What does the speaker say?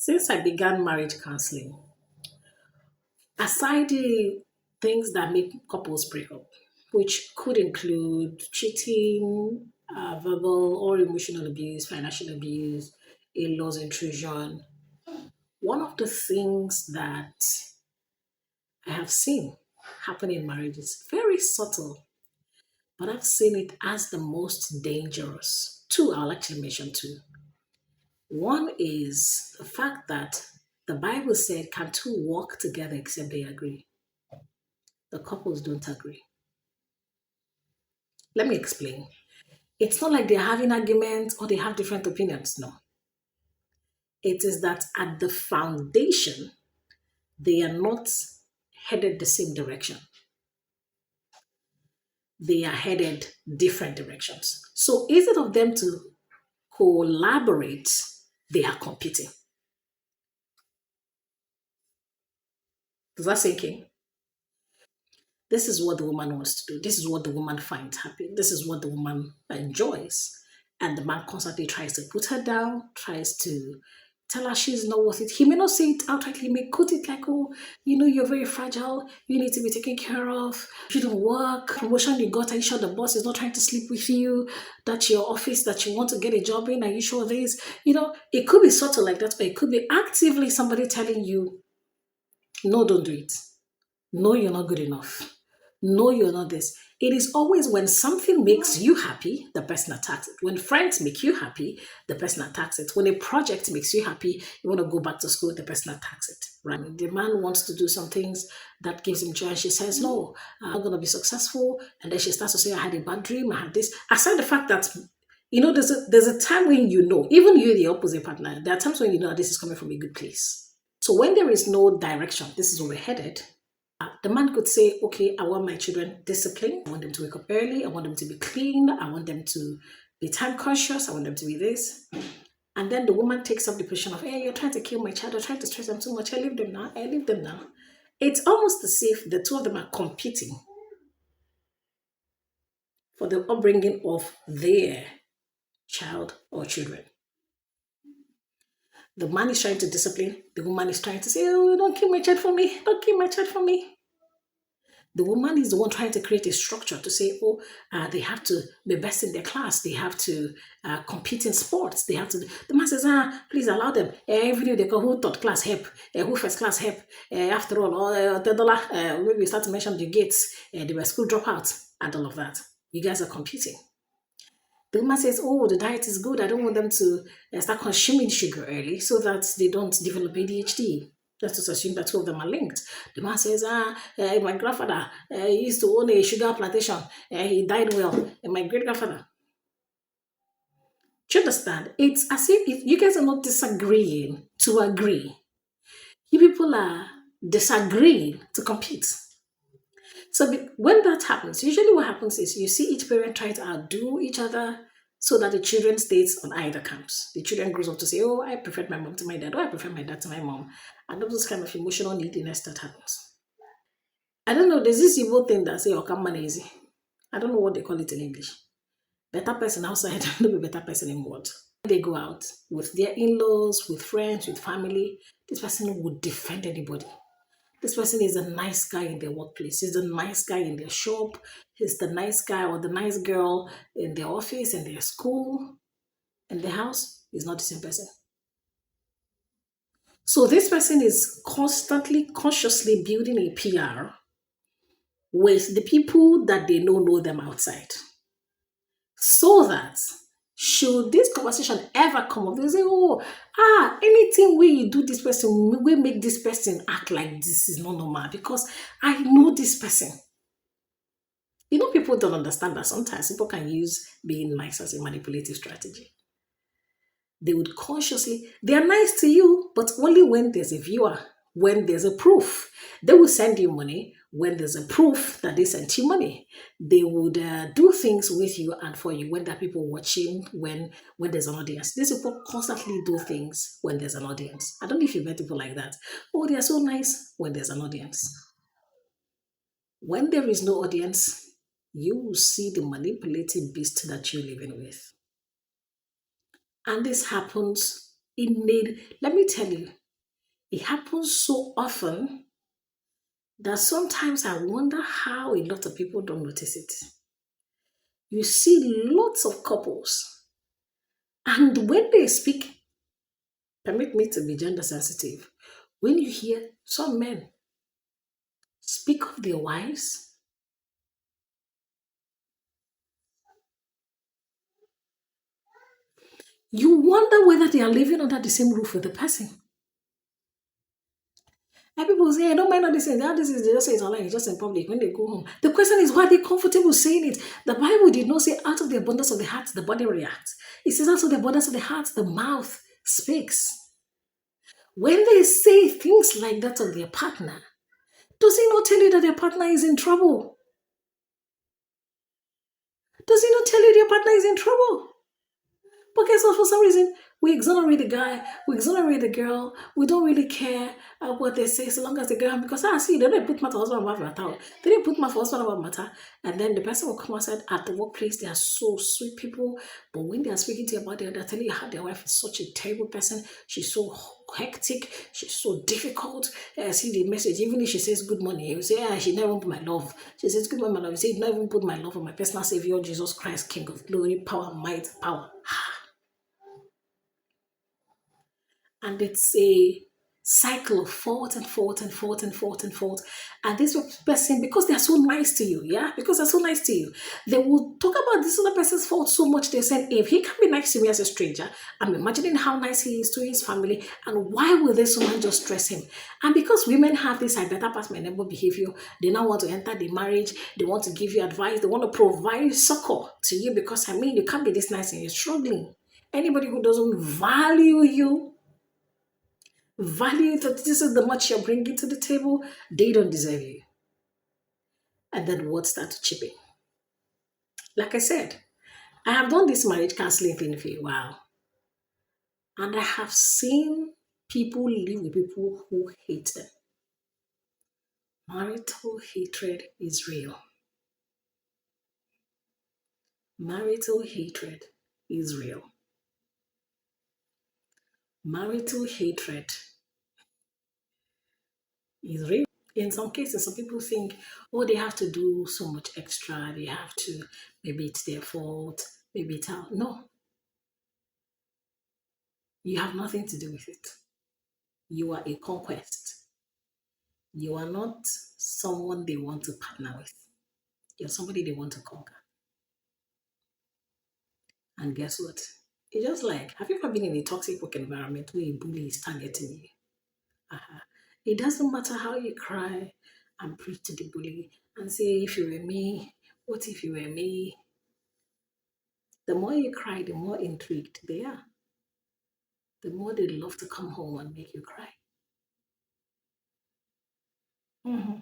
Since I began marriage counseling, aside the things that make couples break up, which could include cheating, verbal or emotional abuse, financial abuse, in laws intrusion, one of the things that I have seen happen in marriages, very subtle, but I've seen it as the most dangerous. Two, I'll actually mention two. One is the fact that the Bible said, can two walk together except they agree? The couples don't agree. Let me explain. It's not like they're having arguments or they have different opinions. No. It is that at the foundation, they are not headed the same direction. They are headed different directions. So instead of them to collaborate, they are competing. Does that sink in? This is what the woman wants to do. This is what the woman finds happy. This is what the woman enjoys. And the man constantly tries to put her down, tries to tell her she's not worth it. He may not say it outrightly, he may quote it like, oh, you're very fragile, you need to be taken care of, you don't work, promotion you got, are you sure the boss is not trying to sleep with you, that your office that you want to get a job in, are you sure this? It could be subtle like that, but it could be actively somebody telling you, no, don't do it. No, you're not good enough. No, you're not this. It is always when something makes you happy, the person attacks it. When friends make you happy, the person attacks it. When a project makes you happy, you want to go back to school, the person attacks it. Right? The man wants to do some things that gives him joy. And she says, no, I'm not going to be successful. And then she starts to say, I had a bad dream. I had this. Aside the fact that, there's a time when even you, the opposite partner, there are times when you know that this is coming from a good place. So when there is no direction, this is where we're headed, the man could say, okay, I want my children disciplined. I want them to wake up early. I want them to be clean. I want them to be time conscious. I want them to be this. And then the woman takes up the position of, hey, you're trying to kill my child. You're trying to stress them too much. I leave them now. I leave them now. It's almost as if the two of them are competing for the upbringing of their child or children. The man is trying to discipline. The woman is trying to say, oh, don't kill my child for me. Don't kill my child for me. The woman is the one trying to create a structure to say, oh, they have to be best in their class. They have to compete in sports. They have to. The man says, please allow them. Every day they go, who third class help? Who first class help? After all, $10, maybe we start to mention the gates. They were school dropouts and all of that. You guys are competing. The woman says, oh, the diet is good. I don't want them to start consuming sugar early so that they don't develop ADHD. Let's just assume that two of them are linked. The man says, my grandfather used to own a sugar plantation. He died well. And my great grandfather. Do you understand? It's as if you guys are not disagreeing to agree. You people are disagreeing to compete. So when that happens, usually what happens is you see each parent try to outdo each other so that the children stays on either camps. The children grows up to say, oh, I prefer my mom to my dad, or I prefer my dad to my mom. And all those kind of emotional neediness that happens. I don't know, there's this evil thing that say, oh, come on easy. I don't know what they call it in English. Better person outside, not be better person in what. They go out with their in-laws, with friends, with family. This person would defend anybody. This person is a nice guy in their workplace. He's a nice guy in their shop. He's the nice guy or the nice girl in their office, in their school, in their house. He's not the same person. So this person is constantly, consciously building a PR with the people that they know them outside. So that should this conversation ever come up, they say, oh, anything where you do this person, we make this person act like this is not normal because I know this person. People don't understand that sometimes people can use being nice as a manipulative strategy. They would consciously, they are nice to you, but only when there's a viewer, when there's a proof. They will send you money when there's a proof that they sent you money. They would do things with you and for you when there are people watching, when there's an audience. These people constantly do things when there's an audience. I don't know if you've met people like that. Oh, they are so nice when there's an audience. When there is no audience, you will see the manipulative beast that you're living with. And this happens Let me tell you, it happens so often that sometimes I wonder how a lot of people don't notice it. You see lots of couples, and when they speak, permit me to be gender sensitive, when you hear some men speak of their wives, you wonder whether they are living under the same roof with the person. And people say, I don't mind all this thing. How this is, they just say it's online, it's just in public when they go home. The question is, why are they comfortable saying it? The Bible did not say out of the abundance of the heart, the body reacts. It says out of the abundance of the heart, the mouth speaks. When they say things like that of their partner, does he not tell you that their partner is in trouble? Does he not tell you their partner is in trouble? But guess what? For some reason, we exonerate the guy, we exonerate the girl. We don't really care what they say, so long as the girl. Because I see they don't put matter husband about matter. They didn't put my husband about matter, and then the person will come outside at the workplace. They are so sweet people, but when they are speaking to you about it, they're telling you how their wife is such a terrible person. She's so hectic. She's so difficult. See the message. Even if she says good morning, you say, she never put my love. She says good morning, my love. You say, you never even put my love on my personal savior, Jesus Christ, King of glory, power, might, power. And it's a cycle of fault and fault and fault and fault and fault. And this person, because they're so nice to you, yeah, because they're so nice to you, they will talk about this other person's fault so much. They say, if he can be nice to me as a stranger, I'm imagining how nice he is to his family, and why will they so much just stress him? And because women have this I better pass my neighbor behavior, they now want to enter the marriage, they want to give you advice, they want to provide succor to you, because I mean, you can't be this nice and you're struggling. Anybody who doesn't value you, value that this is the much you're bringing to the table, they don't deserve you. And then words start to chip in. Like I said, I have done this marriage counseling thing for a while, and I have seen people live with people who hate them. Marital hatred is real. Marital hatred is real. Marital hatred is real. In some cases, some people think, oh, they have to do so much extra. They have to, maybe it's their fault, maybe it's how. No, you have nothing to do with it. You are a conquest. You are not someone they want to partner with. You're somebody they want to conquer. And guess what? It's just like, have you ever been in a toxic work environment where a bully is targeting you? Uh-huh. It doesn't matter how you cry and preach to the bully and say, if you were me, what if you were me? The more you cry, the more intrigued they are. The more they love to come home and make you cry. Mhm.